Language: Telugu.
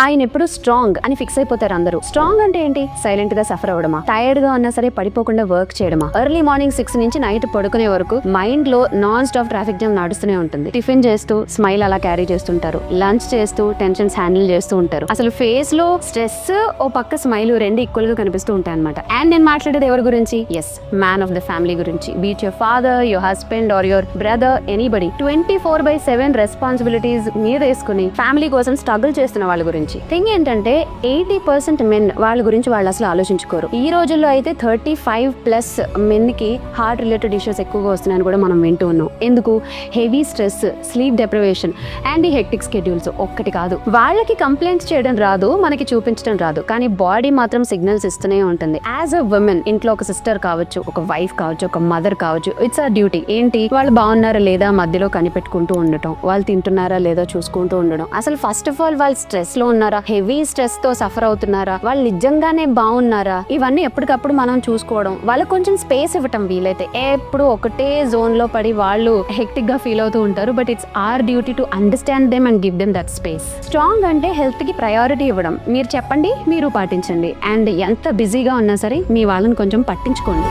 ఆయన ఎప్పుడు స్ట్రాంగ్ అని ఫిక్స్ అయిపోతారు అందరూ. స్ట్రాంగ్ అంటే ఏంటి? సైలెంట్ గా సఫర్ అవ్వడమా, టైర్డ్ గా ఉన్నా సరే పడిపోకుండా వర్క్ చేయడమా, ఎర్లీ మార్నింగ్ 6 నుంచి నైట్ పడుకునే వరకు మైండ్ లో నాన్ స్టాప్ ట్రాఫిక్ జామ్ నడుస్తూనే ఉంటుంది. టిఫిన్ చేస్తూ స్మైల్ అలా క్యారీ చేస్తుంటారు, లంచ్ చేస్తూ టెన్షన్స్ హ్యాండిల్ చేస్తూ ఉంటారు. అసలు ఫేస్ లో స్ట్రెస్ ఓ పక్క స్మైల్ రెండు ఈక్వల్ గా కనిపిస్తూ ఉంటాయి అనమాట. అండ్ నేను మాట్లాడేది ఎవరి గురించి? Yes, man of the family గురించి. Be it your father, your husband or your brother, anybody. 24/7 responsibilities మీద వేసుకుని ఫ్యామిలీ కోసం స్ట్రగుల్ చేస్తున్న వాళ్ళ గురించి. థింగ్ ఏంటంటే 80% మెన్ వాళ్ళ గురించి వాళ్ళు అసలు ఆలోచించుకోరు. ఈ రోజుల్లో అయితే 35+ మెన్ కి హార్ట్ రిలేటెడ్ ఇష్యూస్ ఎక్కువగా వస్తున్నాయని కూడా మనం వింటూ ఉన్నాం. ఎందుకు? Heavy stress, sleep deprivation and ఈ హెక్టిక్ స్కెడ్యూల్స్ ఒక్కటి కాదు. వాళ్ళకి కంప్లైంట్స్ చేయడం రాదు, మనకి చూపించడం రాదు, కానీ బాడీ మాత్రం సిగ్నల్స్ ఇస్తూనే ఉంటుంది. యాజ్ అ ఉమెన్, ఇంట్లో ఒక సిస్టర్ కావచ్చు, ఒక వైఫ్ కావచ్చు, ఒక మదర్ కావచ్చు, ఇట్స్ అ డ్యూటీ. ఏంటి? వాళ్ళు బాగున్నారా లేదా మధ్యలో కనిపెట్టుకుంటూ ఉండటం, వాళ్ళు తింటున్నారా లేదా చూసుకుంటూ ఉండడం. అసలు ఫస్ట్ ఆఫ్ ఆల్ వాళ్ళు స్ట్రెస్ లో ఉన్నారా, హెవీ స్ట్రెస్ తో సఫర్ అవుతున్నారా, వాళ్ళు నిజంగానే బాగున్నారా, ఇవన్నీ ఎప్పటికప్పుడు మనం చూసుకోవడం, వాళ్ళకి కొంచెం స్పేస్ ఇవ్వటం. వీలైతే ఎప్పుడు ఒకటే జోన్ లో పడి వాళ్ళు హెక్టిక్ గా ఫీల్ అవుతూ ఉంటారు. But it's our duty to understand them and give them that space. Strong అంటే హెల్త్ కి ప్రయారిటీ ఇవ్వడం. మీరు చెప్పండి, మీరు పాటించండి. అండ్ ఎంత బిజీగా ఉన్నా సరే మీ వాళ్ళని కొంచెం పట్టించుకోండి.